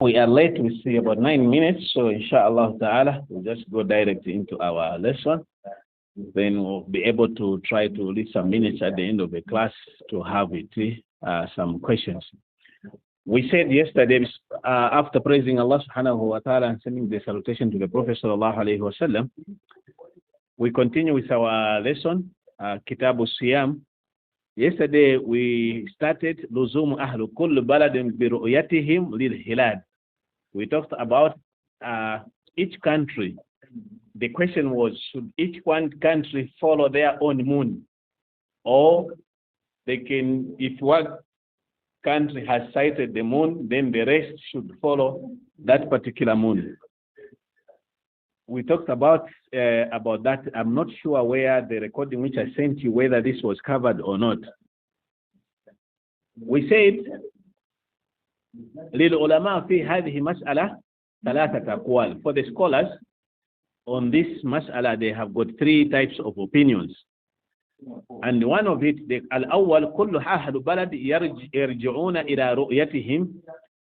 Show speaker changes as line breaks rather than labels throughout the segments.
We are late, we see about 9 minutes, so inshallah ta'ala, we'll just go directly into our lesson. Then we'll be able to try to leave some minutes at the end of the class to have it, some questions. We said yesterday, after praising Allah subhanahu wa ta'ala and sending the salutation to the Prophet sallallahu alayhi wa sallam, we continue with our lesson, Kitabu Siyam. Yesterday we started Luzum Ahlu Kull Baladin bi Ru'yatihim lil Hilal. We talked about each country. The question was, should each one country follow their own moon? Or they can, if one country has sighted the moon, then the rest should follow that particular moon. We talked about that. I'm not sure where the recording which I sent you, whether this was covered or not. We said, للعلماء في هذه مسألة ثلاثة أقوال. For the scholars on this mas'ala, they have got three types of opinions. And one of it, الأول كل أهل بلد يرجعون إلى رؤيتهم,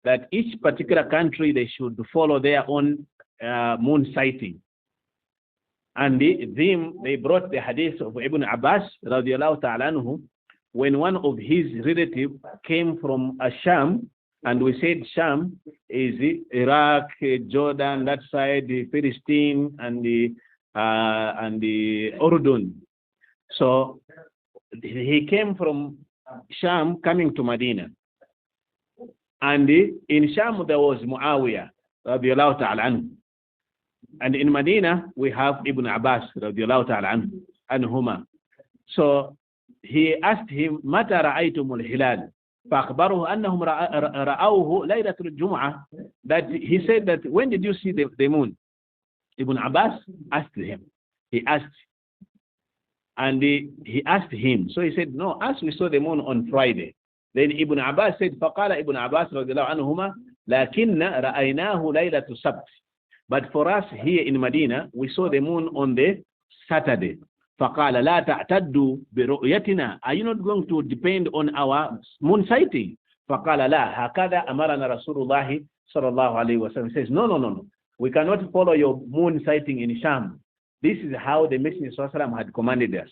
that each particular country, they should follow their own moon sighting. And they brought the hadith of Ibn Abbas radiallahu ta'ala anhu, when one of his relatives came from Sham. And we said Sham is Iraq, Jordan, that side, the Philistine, and the Urdun. So he came from Sham coming to Medina. And in Sham there was Muawiyah, radiallahu ta'ala anhu. And in Medina we have Ibn Abbas, radiallahu ta'ala anhuma. So he asked him, متى رأيتم الهلال? فأخبره أنهم رأوه ليلة الجمعة. That he said that, when did you see the moon? Ibn Abbas asked him. He asked. And he asked him. So he said, no, as we saw the moon on Friday. Then Ibn Abbas said, فقال ابن عباس رضي الله عنهما لكن رأيناه ليلة السبت. But for us here in Medina, we saw the moon on the Saturday. فقال لا تعتدوا برؤيتنا. Are you not going to depend on our moon sighting? فقال لا هكذا أمرنا رسول الله صلى الله عليه وسلم. He says, no. We cannot follow your moon sighting in Sham. This is how the Messenger sallallahu alaihi wasallam had commanded us.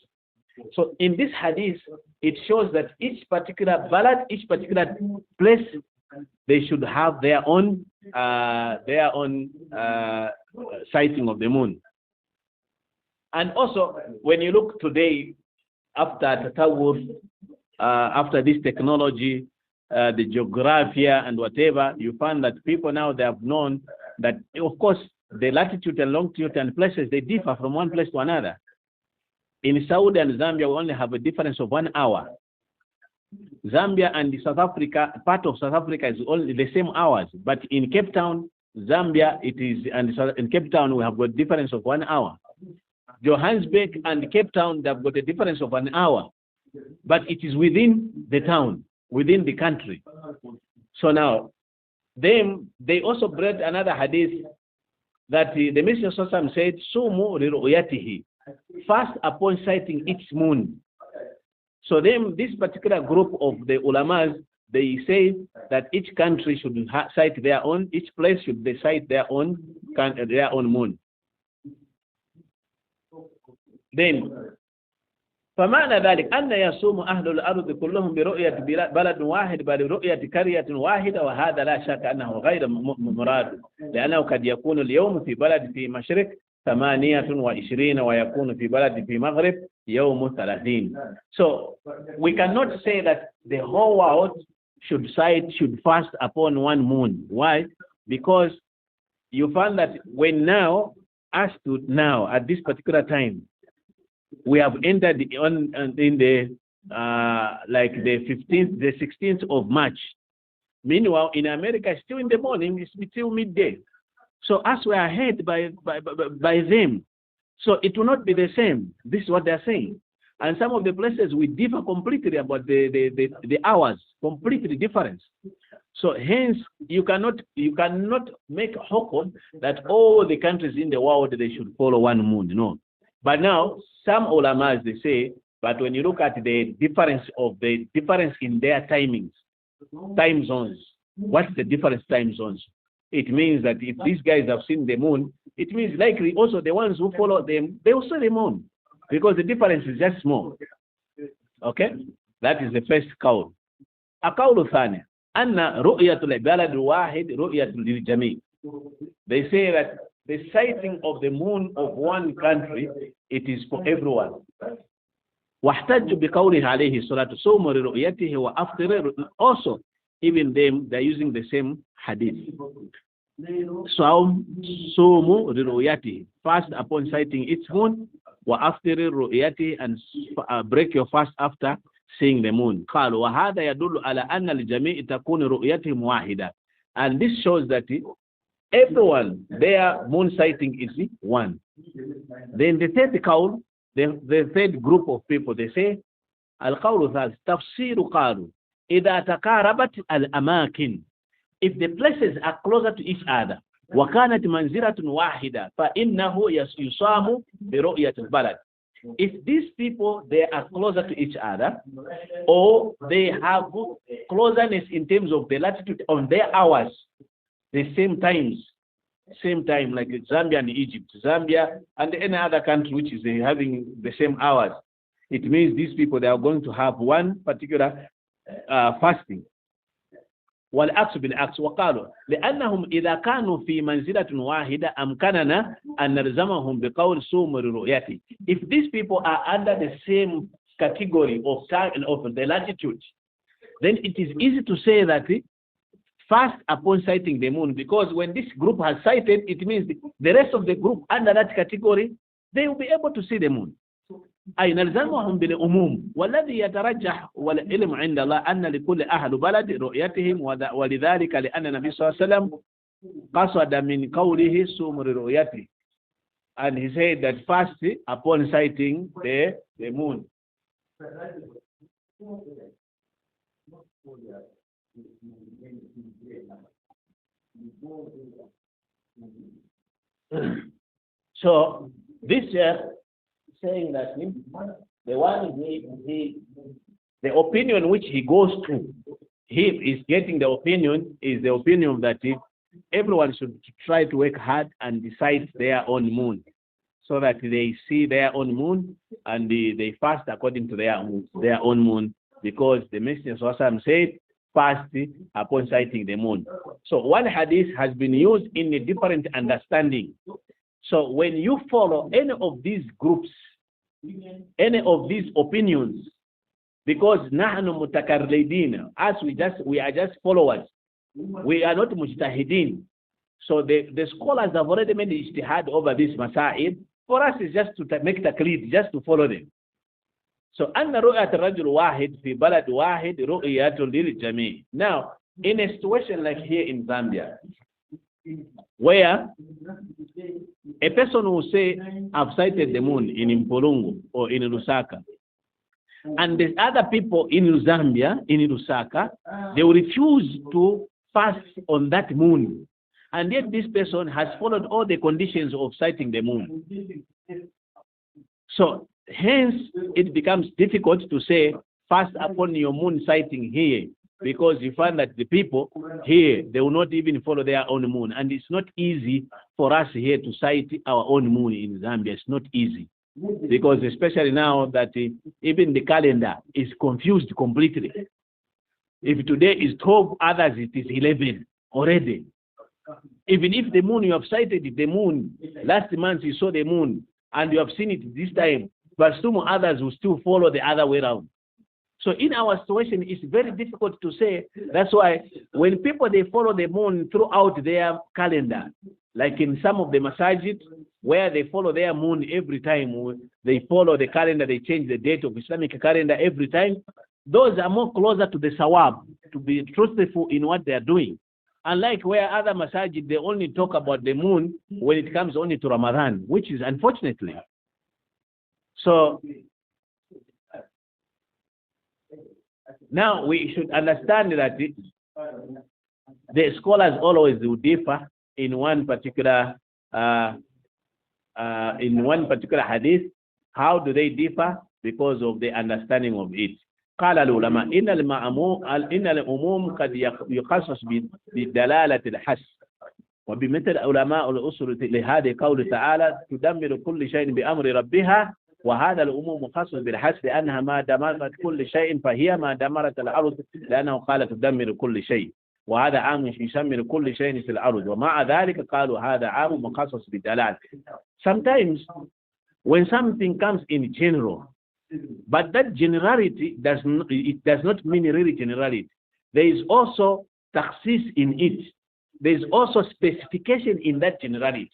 So in this hadith, it shows that each particular balad, each particular place, they should have their own sighting of the moon. And also, when you look today, after Tatawur, after this technology, the geography and whatever, you find that people now, they have known that, of course, the latitude and longitude and places, they differ from one place to another. In Saudi and Zambia, we only have a difference of 1 hour. Zambia and South Africa, part of South Africa is only the same hours. But in Cape Town, Zambia, it is, and in Cape Town, we have got difference of 1 hour. Johannesburg and Cape Town, they've got a difference of 1 hour. But it is within the town, within the country. So now, they also brought another hadith that the Messenger sallallahu alaihi wasallam said, Sumu li ru'yatihi, fast upon sighting its moon. So this particular group of the ulamas, they say that each country should sight their own, each place should sight their own moon. Then, فمعنى ذلك أن يصوم أهل الأرض كلهم برؤية بلد واحد بل رؤية قرية واحدة، وهذا لا شك أنه غير مراد، لأنه قد يكون اليوم في بلد في مشرق 28 ويكون في بلد في مغرب يوم 30. So we cannot say that the whole world should fast upon one moon. Why? Because you find that when now, as to now, at this particular time, we have entered in the like the 15th, the 16th of March. Meanwhile, in America, it's still in the morning, it's still midday. So as we are ahead by them, so it will not be the same. This is what they are saying. And some of the places we differ completely about the hours, completely different. So hence, you cannot make hukum that all the countries in the world, they should follow one moon. No. But now, some ulamas, they say, but when you look at the difference in their timings, time zones, what's the different time zones? it means that if these guys have seen the moon, it means likely also the ones who follow them, they will see the moon, because the difference is just small. Okay? That is the first qawl. القول الثاني أن رؤية البلد واحد رؤية للجميع. They say that the sighting of the moon of one country, it is for everyone. واحتج بقوله عليه الصلاة صوم لرؤيته وأفطر. Also, even them, they're using the same hadith. صوم لرؤيته, fast upon sighting its moon, وأفطر رؤيته, and break your fast after seeing the moon. قالوا وهذا يدل على أن الجميع تكون رؤيتهم واحدة. And this shows that everyone, their moon sighting is one. Then the third qawl, the third group of people, they say القول الثالث تفسير قالوا إذا تقاربت الأماكن, if the places are closer to each other, وكانت منزلة واحدة فإنه يصام برؤية البلد. If these people, they are closer to each other, or they have closeness in terms of the latitude on their hours, the same time, like Zambia and Egypt, Zambia and any other country which is having the same hours, it means these people, they are going to have one particular fasting. والعكس بالعكس. وقالوا لأنهم إذا كانوا في منزلة واحدة أمكننا أن نلزمهم بقول صوم لرؤيته. If these people are under the same category of time and of the latitude, then it is easy to say that fast upon sighting the moon, because when this group has sighted, it means the rest of the group under that category, they will be able to see the moon. أي نلزمهم بالعموم والذي يترجح والعلم عند الله أن لكل أهل بلد رؤيتهم ولذلك لأن النبي صلى الله عليه وسلم قصد من قوله صوم رؤيته, and he said that fast upon sighting the moon. So this saying that the one the opinion which he goes to, he is getting the opinion is the opinion that everyone should try to work hard and decide their own moon, so that they see their own moon and they fast according to their own moon, because the Messenger Sallallahu said fast upon sighting the moon. So one hadith has been used in a different understanding. So when you follow any of these groups, any of these opinions, because nahnu mutakarridin, as we are just followers, we are not mujtahidin. So the scholars have already made ijtihad over this masail. For us, it's just to make taqlid, just to follow them. So anna ru'yat rajul wahid fi balad wahid ru'yatun lil jami'. Now, in a situation like here in Zambia, where a person will say, I've sighted the moon in Mpolongo or in Lusaka, and the other people in Zambia, in Lusaka, they will refuse to fast on that moon, and yet this person has followed all the conditions of sighting the moon. So hence it becomes difficult to say fast upon your moon sighting here, because you find that the people here, they will not even follow their own moon. And it's not easy for us here to sight our own moon in Zambia. It's not easy, because especially now that even the calendar is confused completely. If today is 12, others it is 11 already. Even if the moon, you have sighted the moon, last month you saw the moon, and you have seen it this time, but some others will still follow the other way around. So in our situation, it's very difficult to say. That's why when people, they follow the moon throughout their calendar, like in some of the masajid, where they follow their moon every time, they follow the calendar, they change the date of Islamic calendar every time, those are more closer to the sawab, to be truthful in what they are doing. Unlike where other masajid, they only talk about the moon when it comes only to Ramadan, which is unfortunately. So now we should understand that the scholars always will differ in one particular hadith. How do they differ? Because of the understanding of it. قال العلماء إن العموم قد يخصص بدلالة الحس. وبمثل علماء الأصول لهذه قول تعالى تدمر كل شيء بأمر ربها وهذا الأموم مخصص بالحسب لأنها ما دمرت كل شيء فهي ما دمرت الأرض لأنه قال تدمر كل شيء وهذا عام يشمل كل شيء في الأرض ومع ذلك قالوا هذا عام مخصص بالدلال. Sometimes when something comes in general, but that generality does not mean really generality. There is also takhsis in it. There is also specification in that generality.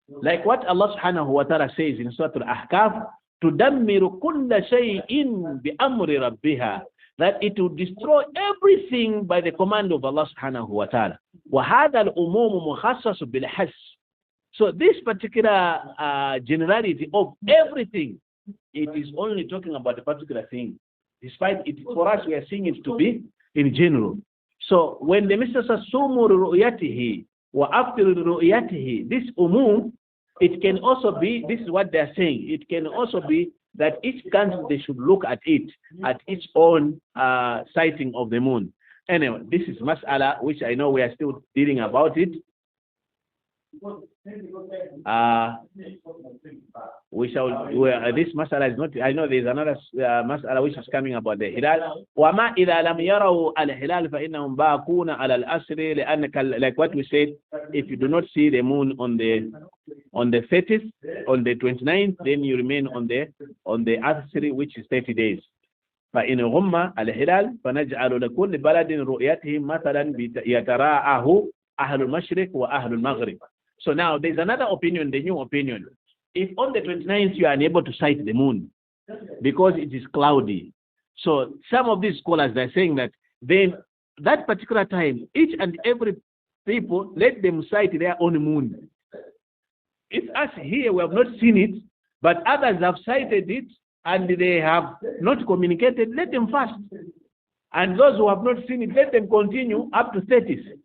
Like what Allah subhanahu wa ta'ala says in Surah Al-Ahqaf, تُدَمِّرُ كُلَّ شَيْءٍ بِأَمْرِ رَبِّهَا, that it will destroy everything by the command of Allah subhanahu wa ta'ala. وَهَذَا الْأُمُومُ مُخَصَّصُ بِالْحَسِّ. So this particular generality of everything, it is only talking about a particular thing. Despite it, for us, we are seeing it to be in general. So when the Messenger says, "Sumu ru'yatihi wa aftiru ru'yatihi," this umum, it can also be, this is what they are saying, it can also be that each country, they should look at it, at its own sighting of the moon. Anyway, this is mas'ala, which I know we are still dealing about it. This masala is not, I know there is another masala which is coming about the hilal. وَمَا إِذَا لَمْ يَرَوْا الْهِلَالِ فَإِنَّهُمْ بَاقُونَ عَلَى الْأَسْرِ لأنك, like what we said, if you do not see the moon on the 30th, on the 29th, then you remain on the asri, which is 30 days. فإن غم الهلال فنجعل لكل بلد رؤيته مثلا يتراءه أهل المشرق وأهل المغرب. So now there's another opinion, the new opinion. If on the 29th you are unable to sight the moon because it is cloudy, so some of these scholars are saying that then that particular time, each and every people, let them sight their own moon. It's us here, we have not seen it, but others have sighted it and they have not communicated, let them fast. And those who have not seen it, let them continue up to 30th.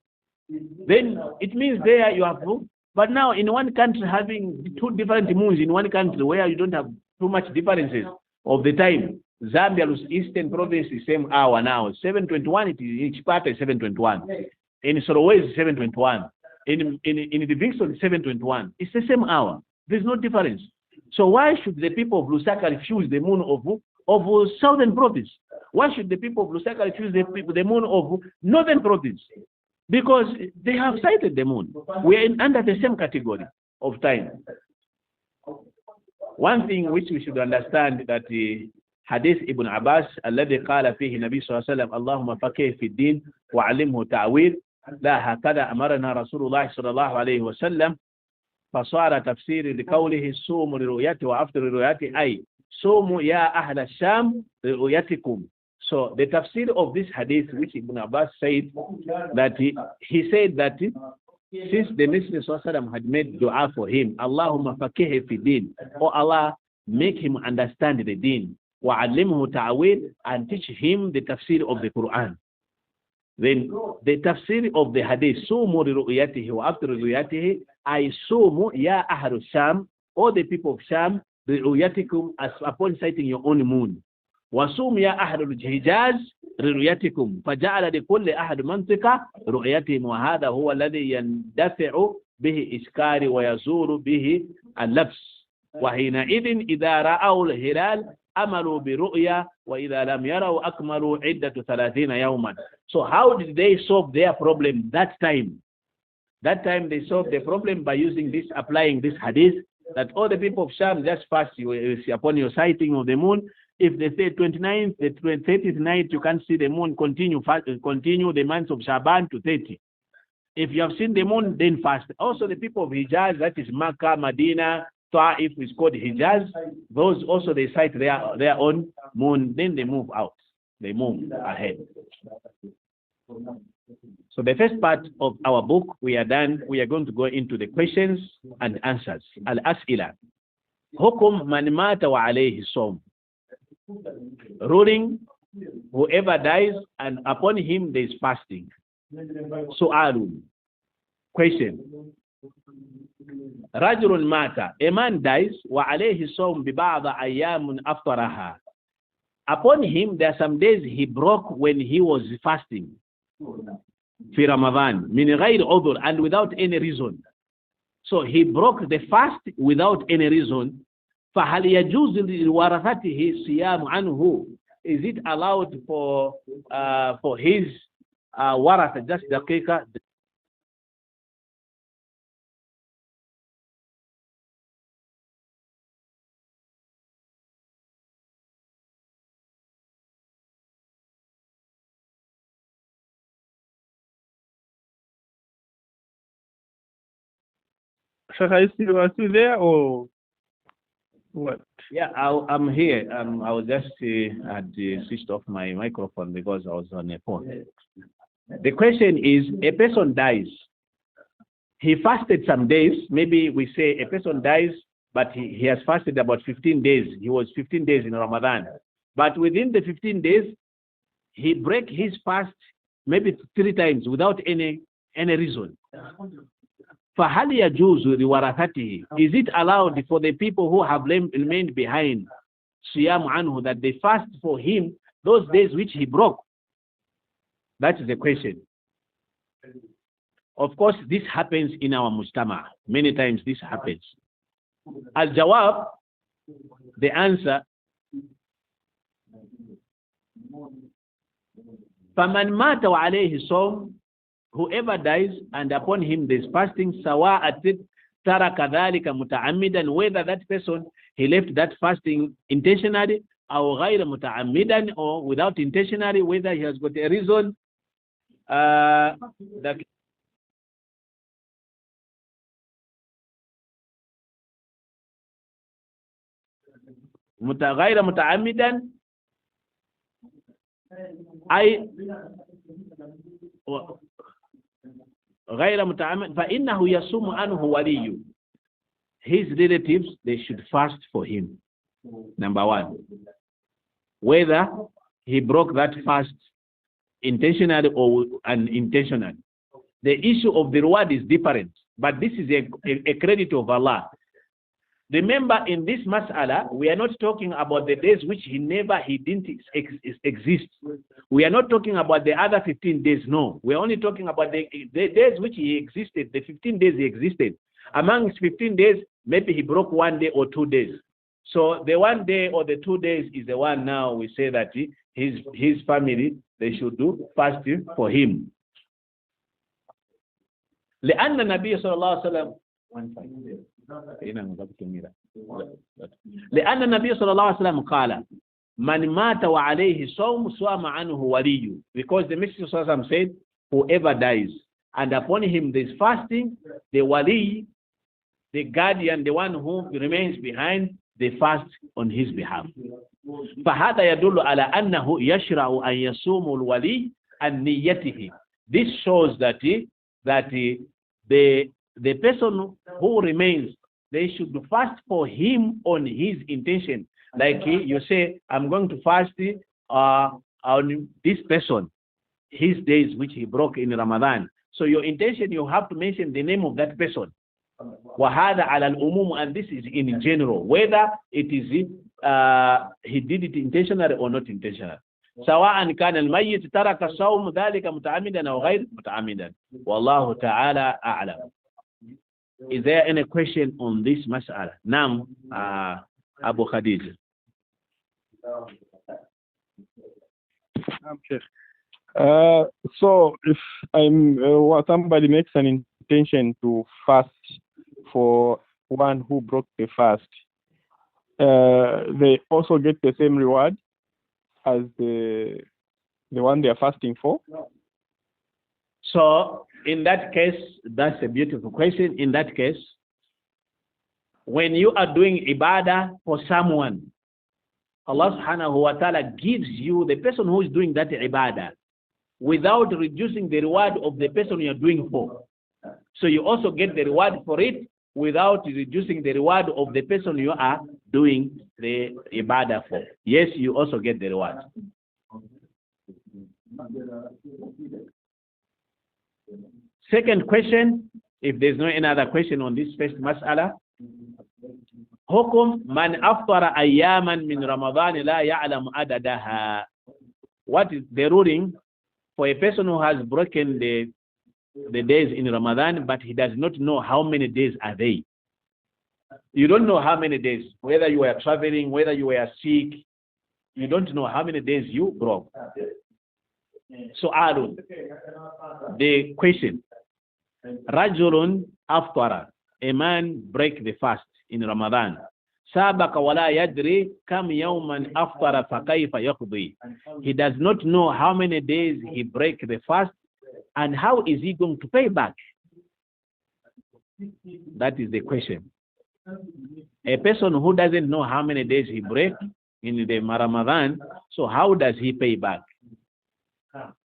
Then it means there you have proof. But now in one country having two different moons in one country where you don't have too much differences of the time. Zambia's eastern province is same hour now. 7:21, it is each part is 7:21. In Soroway is 7:21. In the Livingstone is 7:21. It's the same hour. There's no difference. So why should the people of Lusaka refuse the moon of southern province? Why should the people of Lusaka refuse the moon of northern province? Because they have sighted the moon. We are under the same category of time. One thing which we should understand that the Hadith Ibn Abbas الذي قال فيه النبي صلى الله عليه وسلم اللهم فقه في الدين وعلمه تعويل لا هكذا أمرنا رسول الله صلى الله عليه وسلم فصار تفسير لقوله صوموا لرؤيته وأفطروا لرؤيته أي صوموا يا أهل الشام لرؤيتكم. So the tafsir of this hadith, which Ibn Abbas said, that he said that since the Messenger had made dua for him, Allahumma faqih fi din, oh Allah, make him understand the deen, wa'allimhu ta'wil, and teach him the tafsir of the Quran. Then the tafsir of the hadith, sumu li ru'yatihi wa aftiru li ru'yatihi, ay sumu ya ahlu Sham, all the people of Sham, li ru'yatikum, as upon sighting your own moon. وصوم يا أهل الحجاز رؤيتكم فجعل لكل أحد منطقة رؤيتهم وهذا هو الذي يندفع به إشكال ويزول به اللبس وحينئذ إذا رأوا الهلال أملوا برؤيا وإذا لم يروا أكملوا عدة 30 يوما. So how did they solve their problem that time? That time they solved the problem by using this, applying this hadith that all the people of Sham just fast upon your sighting of the moon. If they say 29th, the 30th night, you can't see the moon, continue the months of Shaban to 30. If you have seen the moon, then fast. Also the people of Hijaz, that is Makkah, Medina, Ta'if is called Hijaz. Those also they sight their own moon, then they move out. They move ahead. So the first part of our book, we are done. We are going to go into the questions and answers. Al-As'ila. Hukum man mata wa alayhi sawm. Ruling, whoever dies and upon him there is fasting. Su'alun. Question. Rajulun mata. A man dies wa alayhi sawm bi ba'da ayyamun aftaraha. Upon him there are some days he broke when he was fasting. في رمضان من غير عذر, and without any reason. So he broke the fast without any reason. فهل يجوز لورثته صيام عنه? Is it allowed for his waratha, just دقيقة.
Sheikh, are you still there or what?
Yeah, I'm here. I was just had switched off my microphone because I was on a phone. The question is, a person dies. He fasted some days. Maybe we say a person dies, but he has fasted about 15 days. He was 15 days in Ramadan. But within the 15 days, he break his fast maybe 3 times without any reason. فَهَلْ يَجُوزُ لِوَرَثَتِهِ? Is it allowed for the people who have remained behind صِيَامُ عَنْهُ, that they fast for him those days which he broke? That is the question. Of course, this happens in our mujtama. Many times this happens. Al-Jawab, the answer, فَمَنْ مَاتَ وَعَلَيْهِ صَوْمٌ, whoever dies and upon him there is fasting, سَوَاءَ تَرَكَ ذَلِكَ مُتَعَمِّدًا, whether that person, he left that fasting intentionally, أو غَيْرَ مُتَعَمِّدًا, or without intentionally, whether he has got a reason, that غَيْرَ مُتَعَمِّدًا أي غير متعمد فإنه يصوم عنه ولي. His relatives, they should fast for him. Number one, whether he broke that fast intentionally or unintentionally. The issue of the reward is different, but this is a credit of Allah. Remember, in this mas'ala, we are not talking about the days which he didn't exist. We are not talking about the other 15 days, no. We are only talking about the days which he existed, the 15 days he existed. Amongst 15 days, maybe he broke 1 day or 2 days. So the 1 day or the 2 days is the one now we say that his family, they should do fasting for him. لأن النبي صلى الله عليه وسلم لأن النبي صلى الله عليه وسلم قال من مات وعليه صوم صام عنه ولي, because the Messenger صلى الله عليه وسلم said, whoever dies and upon him there is fasting, the wali, the guardian, the one who remains behind, they fast on his behalf. فهذا يدل على أنه يشرع أن يصوم الولي عن نيته. This shows that the person who remains, they should fast for him on his intention. Like you say, I'm going to fast on this person, his days which he broke in Ramadan. So your intention, you have to mention the name of that person. وَهَذَا عَلَى الْأُمُومِ, and this is in general, whether it is he did it intentionally or not intentionally. سواء كان الميت ترك الصوم ذلك متعمدا أو غير متعمدا والله تعالى أعلم. Is there any question on this mas'ala? Nam, Abu Khadij.
So if somebody makes an intention to fast for one who broke the fast, they also get the same reward as the one they are fasting for?
So in that case, that's a beautiful question. In that case, when you are doing ibadah for someone, Allah subhanahu wa ta'ala gives you the person who is doing that ibadah without reducing the reward of the person you are doing for. So you also get the reward for it without reducing the reward of the person you are doing the ibadah for. Yes, you also get the reward. Second question, if there's no any other question on this first mas'ala, Hukum man aftara ayyaman min Ramadan la ya'lamu adadaha. What is the ruling for a person who has broken the days in Ramadan, but he does not know how many days are they. You don't know how many days, whether you were traveling, whether you were sick, you don't know how many days you broke. So, Arun, the question, Rajulun aftara, a man break the fast in Ramadan. Sabaka wala yadri kam yawman aftara fakayfa yaqdi. He does not know how many days he break the fast and how is he going to pay back. That is the question. A person who doesn't know how many days he break in the Ramadan, so how does he pay back?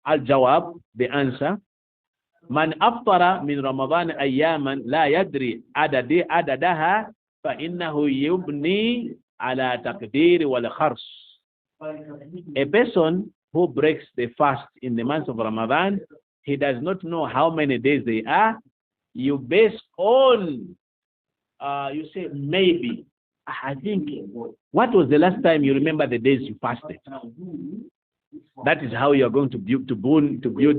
Al-Jawab, the answer, Man aftara min Ramadan ayyaman la yadri adadaha fa innahu yubni ala taqdir wal khars. A person who breaks the fast in the month of Ramadan, he does not know how many days they are. You base on, you say maybe. I think, what was the last time you remember the days you fasted? That is how you are going to build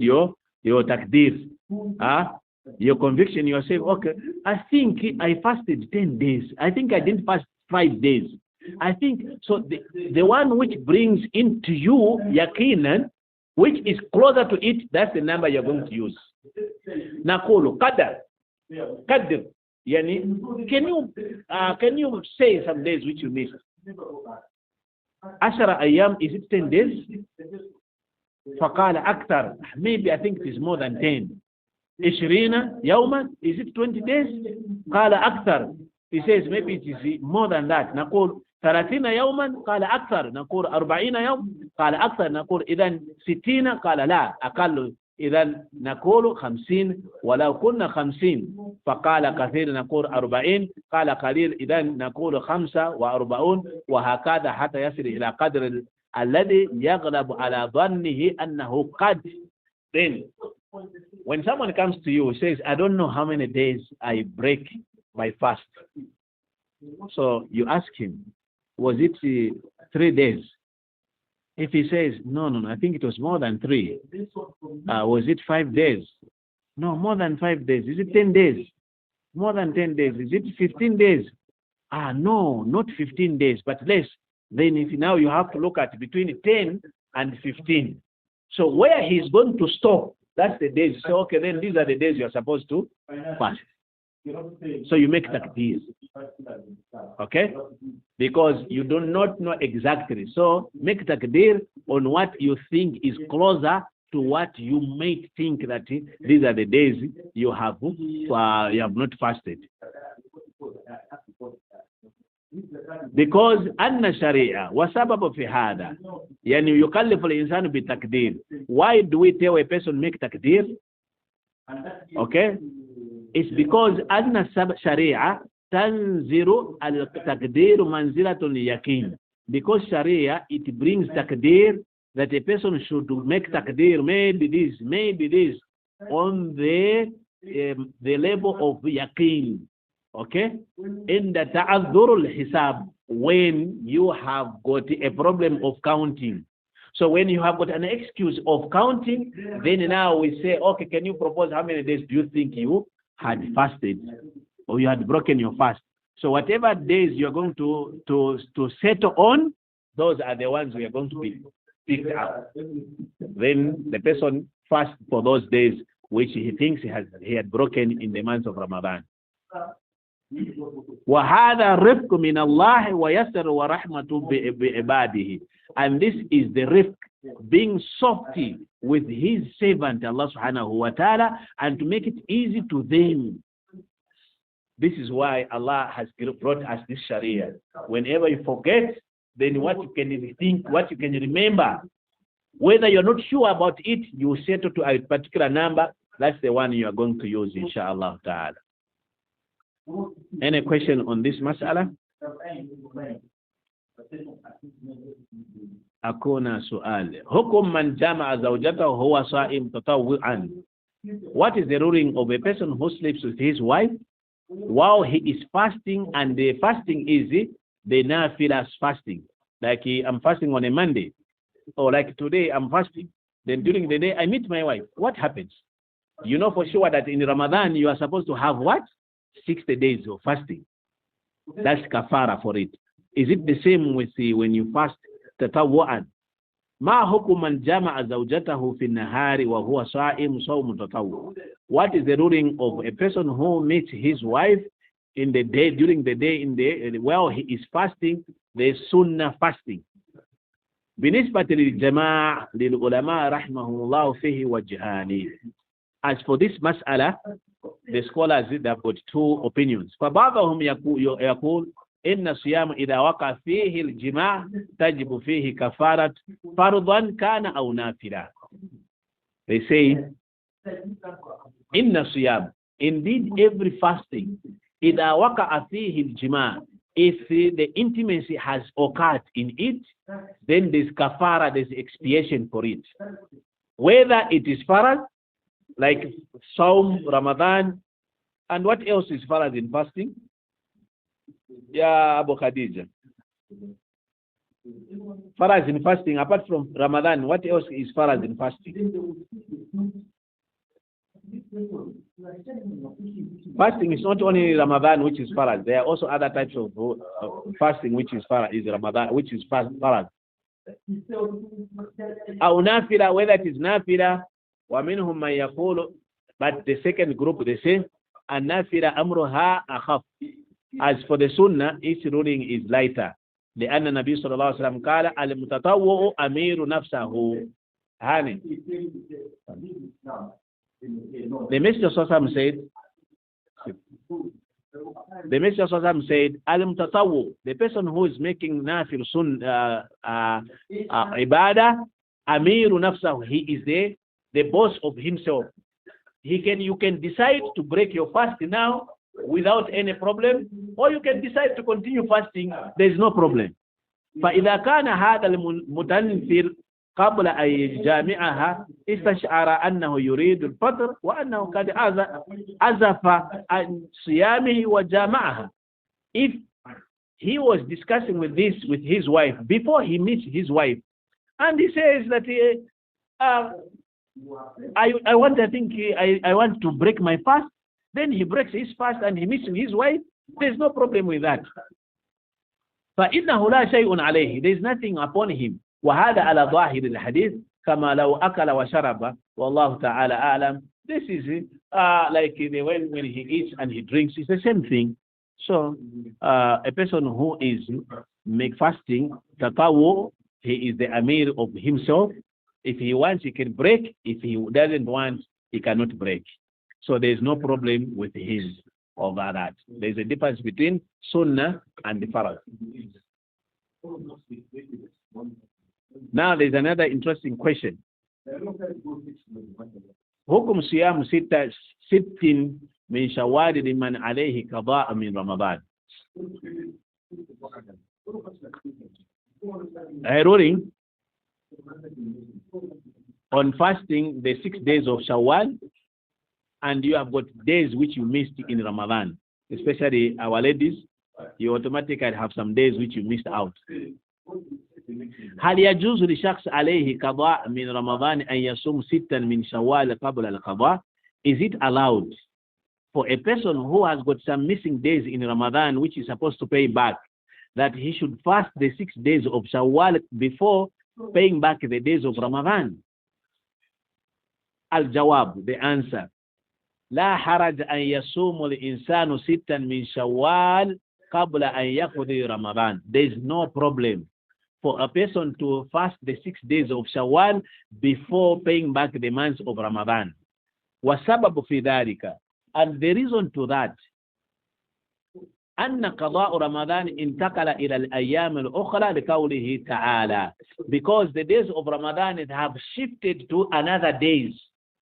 your takdir. Your conviction, you are saying, okay, I think I fasted 10 days. I think I didn't fast 5 days. I think, so the one which brings into you yaqinan, which is closer to it, that's the number you're going to use. Naqulu qadar. Qadr. Yani, can you say some days which you missed? Ashara ayyam, is it 10 days? Faqala akthar. Maybe I think it is more than 10. Ishrina yawman, is it 20 days? Qala akthar. He says maybe it is more than that. Naqul 30 يوما قال أكثر. نقول 40 يوم قال أكثر. نقول إذن 60 قال لا أقل. إذن نقول 50 ولو كنا 50 فقال كثير نقول 40 قال قليل إذن نقول 45 وهكذا حتى يصل إلى قدر الذي يغلب على ظنه أنه قد. Then when someone comes to you says, I don't know how many days I break my fast, so you ask him, was it 3 days? If he says, no, I think it was more than 3. Was it 5 days? No, more than 5 days. Is it 10 days? More than 10 days. Is it 15 days? No, not 15 days, but less. Then if now you have to look at between 10 and 15. So where he's going to stop, that's the days. So, okay, then these are the days you're supposed to fast. So you make takdir. Okay? Because you do not know exactly. So make takdir on what you think is closer to what you might think that these are the days you have not fasted. Because أن الشريعة وسبب في هذا يعني يكلف الإنسان بالتقدير. Why do we tell a person make takdir? Okay? It's because أن الشريعة تنزل التقدير منزلة اليقين. Because Sharia, it brings takdir that a person should make takdir, maybe this, on the level of yaqeen. Okay? In the ta'adhur al-hisab, when you have got a problem of counting. So when you have got an excuse of counting, then now we say, okay, can you propose how many days do you think you had fasted or you had broken your fast? So whatever days you're going to settle on, those are the ones we are going to be picked up. Then the person fasts for those days which he thinks he had broken in the month of Ramadan. وَهَذَا رِفْقٌ مِنَ اللَّهِ وَيَسْرٌ وَرَحْمَةٌ بِعِبَادِهِ. And this is the rifq, being softy with his servant Allah subhanahu wa ta'ala, and to make it easy to them. This is why Allah has brought us this Sharia. Whenever you forget, then what you can think, what you can remember, whether you're not sure about it, you settle to a particular number. That's the one you are going to use, inshallah ta'ala. Any question on this mas'ala? Akuna su'al. Hukum man jama'a zawjatahu huwa sa'im tatawwu'an. What is the ruling of a person who sleeps with his wife while he is fasting, and the fasting is the nafilas fasting? Like I'm fasting on a Monday, or like today I'm fasting. Then during the day, I meet my wife. What happens? You know for sure that in Ramadan, you are supposed to have what? 60 days of fasting. That's kafara for it. Is it the same with when you fast tatawwu'an? ما حكم من جمع زوجته في النهار وهو صائم صوم تطوع? What is the ruling of a person who meets his wife in the day, during the day, while he is fasting, the sunnah fasting? بالنسبة للجماع للعلماء رحمهم الله فيه وجهان. As for this mas'ala, the scholars have got two opinions. فبعضهم يقول إن الصيام إذا وقع فيه الجماع تجب فيه كفارة فرضا كان أو نافلة. They say إن الصيام, indeed every fasting, إذا وقع فيه الجماع, if the intimacy has occurred in it, then there's kafara, there's expiation for it. Whether it is farad, like Saum, Ramadan, and what else is farad in fasting? Yeah, Abu Khadija. Farad in fasting, apart from Ramadan, what else is farad in fasting? Fasting is not only Ramadan which is farad. There are also other types of fasting which is farad, is Ramadan, which is farad. Or nafila, whether it is nafila, وَمِنْهُمْ مَنْ يَقُولُ, but the second group, they say, النَّافِلَ أَمْرُهَا أَخَفُ. As for the sunnah, its ruling is lighter. لأن النبي صلى الله عليه وسلم قال المتطوع أمير نفسه. Hani. The Messenger said, Al-Mutatawu, the person who is making nafil ibadah, Amiru nafsahu, he is the boss of himself. You can decide to break your fast now without any problem, or you can decide to continue fasting. There is no problem. فإذا كان هذا المتنفل قبل أن يجامعها استشعر أنه يريد الفطر وأنه قد عزف عن صيامه وجامعها. If he was discussing with his wife before he meets his wife, and he says that I want to break my fast, then he breaks his fast and he meets his wife. There's no problem with that. فإنه لا شيء عليه. There's nothing upon him. وهذا على ظاهر الحديث كما لو أكل وشرب والله تعالى أعلم. This is like when he eats and he drinks, it's the same thing. So a person who is fasting, tatawu, he is the amir of himself. If he wants, he can break. If he doesn't want, he cannot break. So there is no problem with his over that. There is a difference between sunnah and the farad. Now there is another interesting question. حكم صيام ست من شوال لمن عليه قضاء من رمضان. A ruling on fasting the 6 days of Shawwal, and you have got days which you missed in Ramadan, especially our ladies, you automatically have some days which you missed out. هل يجوز لشخص عليه قضاء من رمضان أن يصوم ستا من شوال قبل القضاء? Is it allowed for a person who has got some missing days in Ramadan which is supposed to pay back, that he should fast the 6 days of Shawwal before paying back the days of Ramadan? Al-Jawab, the answer. لا حرج أن يصوم الإنسان ستا من شوال قبل أن يقضي رمضان. There is no problem for a person to fast the 6 days of Shawwal before paying back the months of Ramadan. وَسَبَبُ فِي ذَلِكَ, and the reason to that, أن قضاء رمضان انتقل إلى الأيام الأخرى لقوله تعالى, because the days of Ramadan have shifted to another days,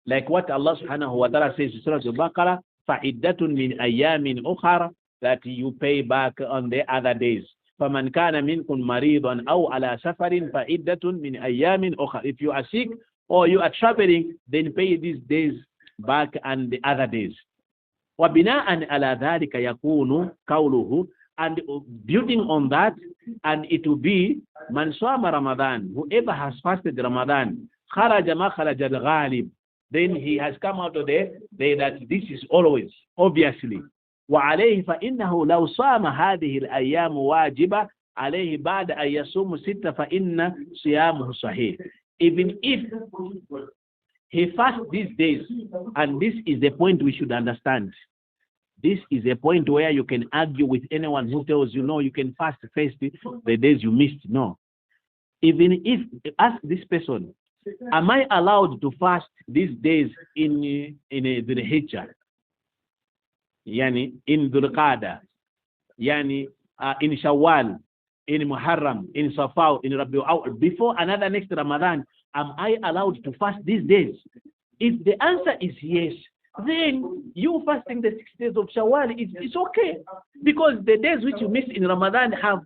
like what Allah subhanahu wa ta'ala says in Surah Al-Baqarah, فَعِدَّةٌ مِنْ أَيَّامٍ أُخَرَ, that you pay back on the other days. فَمَنْ كَانَ مِنْكُمْ مَرِيضًا أَوْ عَلَى سَفَرٍ فَعِدَّةٌ مِنْ أَيَّامٍ أُخَرَ. If you are sick or you are traveling, then pay these days back and the other days. وَبِنَاءً عَلَى ذَلِكَ يَكُونُ قَوْلُهُ, and building on that, and it will be, مَنْ صَامَ رَمَضَانَ, whoever has fasted Ramadan, خرج مخرج الغالب. Then he has come out of there that this is always, obviously. وعليه فإنه لو صام هذه الأيام واجبة عليه بعد أن يصوم ستة فإن صيامه صحيح. Even if he fasts these days, and this is the point we should understand. This is a point where you can argue with anyone who tells you, no, you can fast first the days you missed. No. Even if, ask this person, am I allowed to fast these days in the Hijjah? Yani, in Dhul Qada, yani, in Shawwal, in Muharram, in Safar, in Rabiul Awwal, before another next Ramadan, am I allowed to fast these days? If the answer is yes, then you fasting the 6 days of Shawwal, it's okay. Because the days which you missed in Ramadan have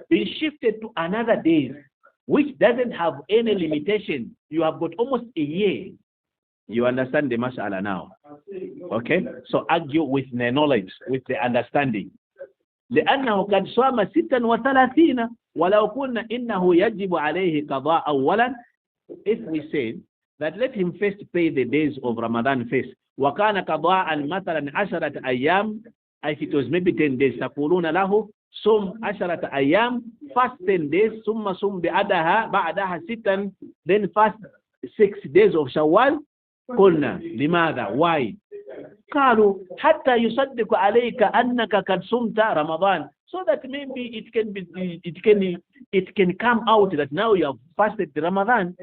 been shifted to another day, which doesn't have any limitation. You have got almost a year. You understand the mas'ala now. Okay? So argue with the knowledge, with the understanding. لأنه قد صام 36 ولو قلنا إنه يجب عليه قضاء أولا. If we say that let him first pay the days of Ramadan first. وكان قضاء مثلا 10 أيام. If it was maybe 10 days تقولون له صم 10 أيام, fast 10 days, ثم صم بعدها 6, then fast 6 days of Shawwal. قلنا لماذا? Why? قالوا حتى يصدق عليك أنك قد صمت رمضان, so that maybe it can come out that now you have fasted Ramadan.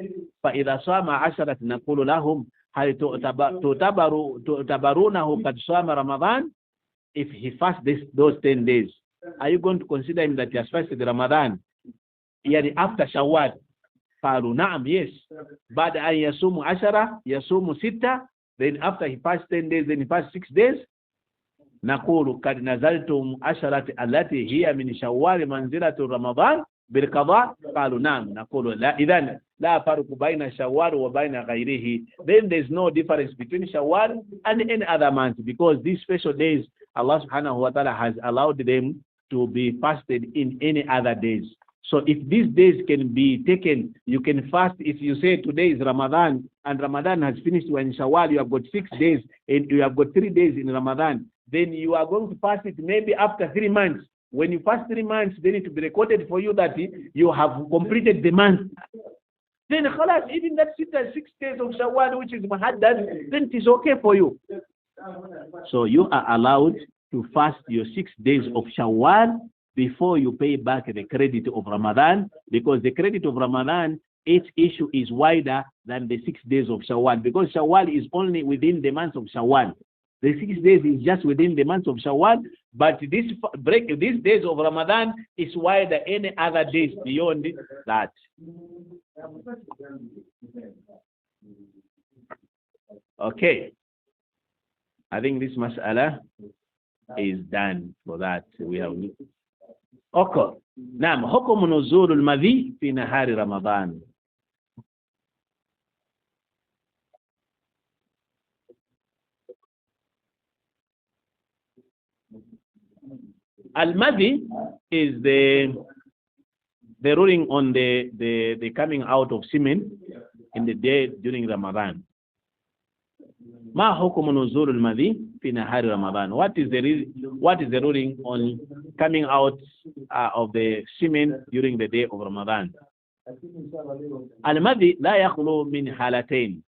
فإذا صام 10 نقول لهم هل تعتبرونه قد صام رمضان? If he fasts those 10 days, are you going to consider him that he has fasted Ramadan? يعني after Shawwal. قالوا نعم, yes. بعد أن يصوم 10 يصوم 6, then after he fasts 10 days, then he fasts 6 days. نقول قد نزلتم 10 التي هي من شوال منزلة رمضان بالقضاء. قالوا نعم. نقول لا, إذن لا فرق بين شوال وبين غيره. Then there's no difference between Shawwal and any other month, because these special days Allah subhanahu wa ta'ala has allowed them to be fasted in any other days. So if these days can be taken, you can fast. If you say today is Ramadan and Ramadan has finished, when Shawwal you have got 6 days and you have got 3 days in Ramadan, then you are going to fast it maybe after 3 months. When you fast 3 months, then it will be recorded for you that you have completed the month. Then khalas, even that 6 days of Shawwal which is muhaddad, then it is okay for you. So you are allowed to fast your 6 days of Shawwal before you pay back the credit of Ramadan, because the credit of Ramadan, its issue is wider than the 6 days of Shawwal, because Shawwal is only within the month of Shawwal. The 6 days is just within the month of Shawwal, but these days of Ramadan is wider any other days beyond that. Okay. I think this mas'ala is done for that. We have. Okay. نعم. حكم نزول المذي في نهار رمضان. Al-Madhi is the ruling on the coming out of semen in the day during Ramadan. ما حكم نزول المذي في نهار رمضان? What is the ruling on coming out of the semen during the day of Ramadan? Al-Madhi لا يخلو من حالتين.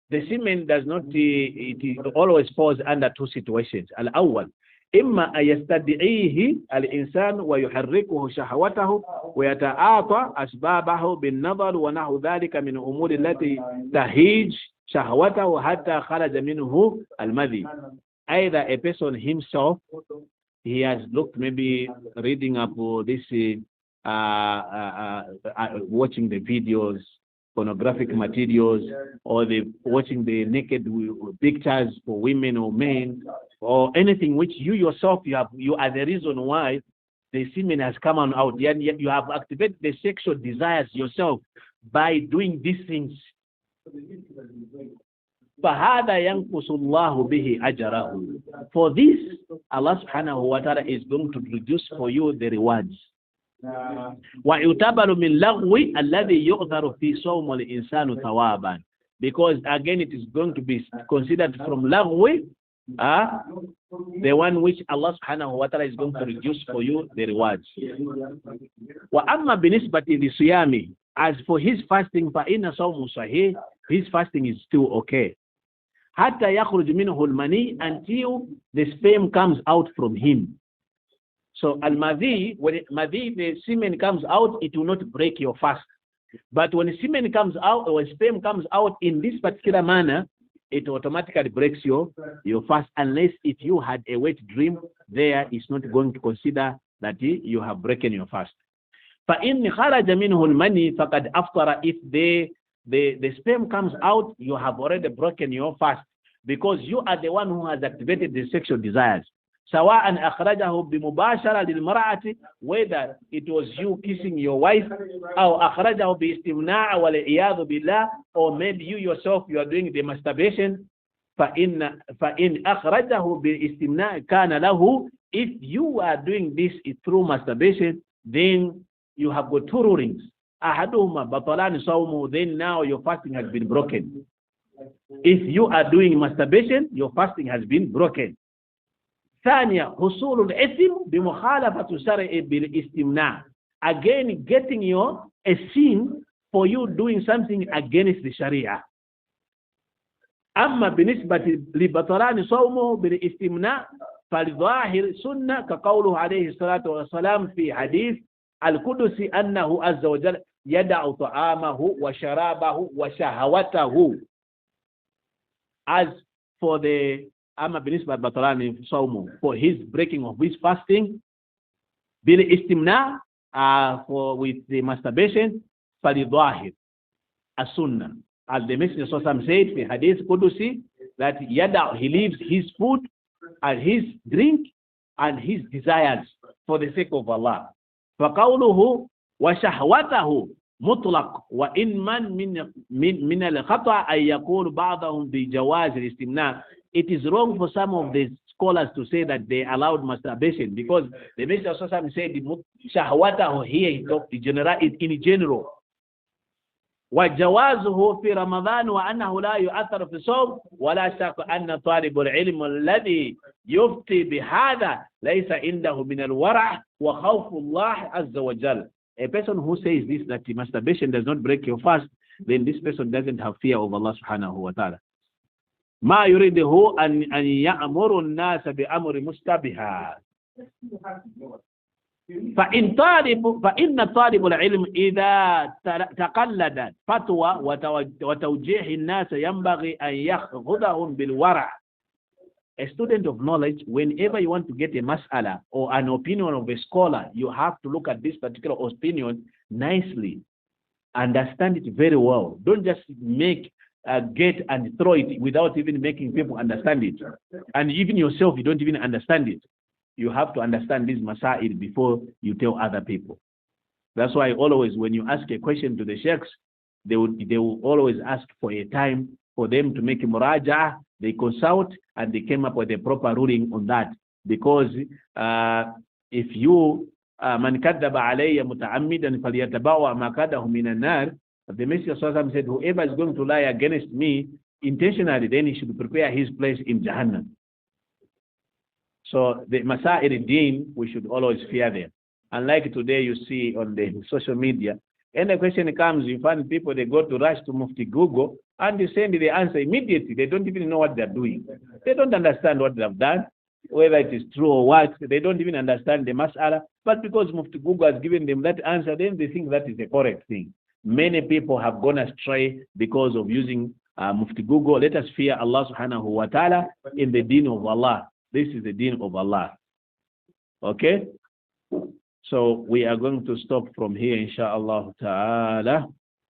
The semen does not, it always falls under 2 situations. الأول إما أن يستدعيه الإنسان ويحركه شهوته ويتعاطى أسبابه بالنظر ونحو ذلك من أمور التي تهيج شهوته حتى خرج منه المذي. Either a person himself, he has looked, maybe reading up this, watching the videos, pornographic materials, or watching the naked pictures for women or men, or anything which you yourself, you are the reason why the semen has come out. Yet you have activated the sexual desires yourself by doing these things. فَهَذَا يَنْقُصُ اللَّهُ بِهِ أَجْرَهُ. For this, Allah subhanahu wa ta'ala is going to reduce for you the rewards. وَيُعْتَبَرُ مِنْ لَغْوِ الَّذِي يُؤْثَرُ فِي صَوْمِ الْإِنسَانُ ثَوَابًا. Because again, it is going to be considered from lagwi, the one which Allah subhanahu wa ta'ala is going to reduce for you the rewards. وَأَمَّا بِنِسْبَةِ لِصِيَامِ, as for his fasting, فَإِنَّ صَوْمُ صَحِيحٌ, his fasting is still okay. حَتَّى يَخْرُجْ مِنْهُ الْمَنِي, until the sperm comes out from him. So al-madhi, when the semen comes out, it will not break your fast. But when semen comes out, or when sperm comes out in this particular manner, it automatically breaks your fast, unless if you had a wet dream, there is not going to consider that you have broken your fast. فَإِنْ خَرَجَ مِنْهُ الْمَنِي فَقَدْ أَفْطَرَ, if the sperm comes out, you have already broken your fast, because you are the one who has activated the sexual desires. سواء أخرجه بمباشرة للمرأة, whether it was you kissing your wife, أو أخرجه باستمناع والعياذ بالله, or maybe you yourself, you are doing the masturbation. فإن أخرجه باستمناع كان له, if you are doing this through masturbation, then you have got two rulings. أحدهما بطلان صومه, then now your fasting has been broken. If you are doing masturbation, your fasting has been broken. ثانيا حصول الإثم بمخالفة الشرع بالاستمناع, again getting a sin for you doing something against the Sharia. أما بالنسبة لبطلان صومه بالاستمناع فالظاهر سنة كقوله عليه الصلاة والسلام في حديث القدس أنه عز وجل يدع طعامه وشرابه وشهوته. As for the Amma binisba batalani saumu, for his breaking of his fasting, bil istimna, for with the masturbation, falidahir, as sunnah. As the Messenger Sallallahu said in Hadith Qudusi, that yada, he leaves his food and his drink and his desires for the sake of Allah. فقوله وشهوته مطلق وإن من الخطأ أن يقول بعضهم بجواز الاستمناء. It is wrong for some of the scholars to say that they allowed masturbation, because the Messenger Sallallahu said shahwatahu here in general. وجوازه في رمضان وأنه لا يؤثر في الصوم ولا شك أن طالب العلم الذي يفتي بهذا ليس عنده من الورع وخوف الله عز وجل. A person who says this, that masturbation does not break your fast, then this person doesn't have fear of Allah subhanahu wa ta'ala. ما يريده أن يأمر الناس بأمر مشتبه. فإن طالب العلم إذا تقلد فتوى وتوجيه الناس ينبغي أن يأخذهم بالورع. A student of knowledge, whenever you want to get a mas'ala or an opinion of a scholar, you have to look at this particular opinion nicely, understand it very well. Don't just get and throw it without even making people understand it. And even yourself, you don't even understand it. You have to understand this masail before you tell other people. That's why always when you ask a question to the sheikhs, they will always ask for a time for them to make a muraja. They consult and they came up with a proper ruling on that. Because if you man kadaba alayya muta'ammidan falyatabawa maqadahu minan nar, the Messenger Sallallahu said, whoever is going to lie against me intentionally, then he should prepare his place in Jahannam. So the Masa'ir al-Din, we should always fear them. Unlike today, you see on the social media, and the question comes, you find people, they go to rush to Mufti Google, and they send the answer immediately. They don't even know what they're doing. They don't understand what they've done, whether it is true or what. They don't even understand the mas'ala. But because Mufti Google has given them that answer, then they think that is the correct thing. Many people have gone astray because of using Mufti Google. Let us fear Allah subhanahu wa ta'ala in the deen of Allah. This is the deen of Allah. Okay? So we are going to stop from here, inshallah ta'ala.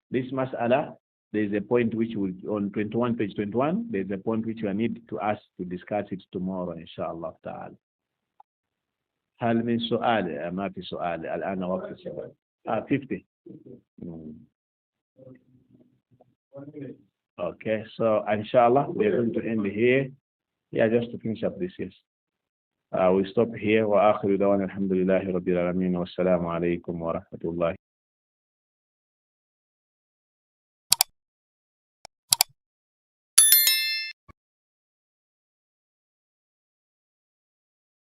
This mas'ala, there is a point which will, on 21, page 21, there is a point which we need to ask to discuss it tomorrow, inshallah ta'ala. هل من سؤال؟ ما في سؤال الآن وقت السؤال. 50. Okay, so inshallah we are going to end here. Yeah, just to finish up this, yes. We stop here. وآخر دعوانا الحمد لله رب العالمين والسلام عليكم ورحمة الله